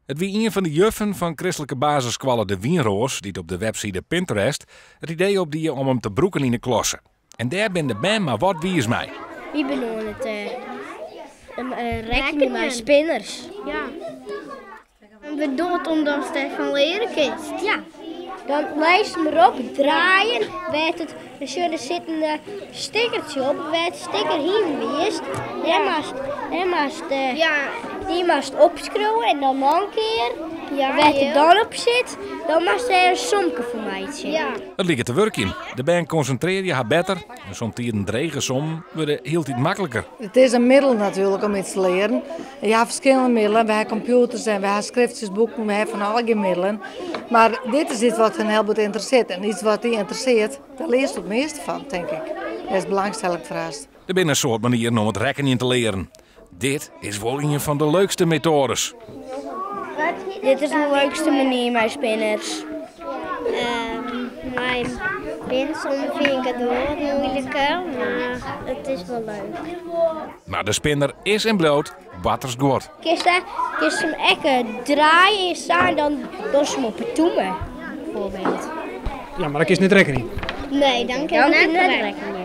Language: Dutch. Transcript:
Het wie een van de juffen van christelijke basisschool De Wienroos, die het op de website Pinterest, het idee op die om hem te broeken in de klasse. En daar ben de band maar wat wie is mij. Wie benoemen het? Rekening met spinners. Ja. We doen het omdat het van leren is. Ja. Dan lijst maar op, draaien, werd het, er zit een stickertje op, werd het sticker hier geweest. Die moest opschroeven en dan nog een keer. Ja, werd het dan op zit, dan moest er een somke voor mij zien. Ja. Het ligt te werk in. De band concentreer je haar beter. En soms een drege som worden heel iets makkelijker. Het is een middel natuurlijk om iets te leren. Je hebt verschillende middelen. We hebben computers en we hebben schriftjesboeken, we hebben van alle middelen. Maar dit is iets wat hen heel goed interesseert. En iets wat die interesseert, daar leert je het meeste van, denk ik. Dat is belangstellend verrast. Er zijn een soort manieren om het rekken in te leren. Dit is wel een van de leukste methodes. Dit is de leukste manier, mijn spinners. Mijn pinsel vind ik het wel moeilijker, maar het is wel leuk. Maar de spinner is in bloot, batters goed. Kist hem echt draaien en staan, dan doen ze hem op het toemen, bijvoorbeeld. Ja, maar dat is niet rekening. Nee, dan kan je het niet rekening.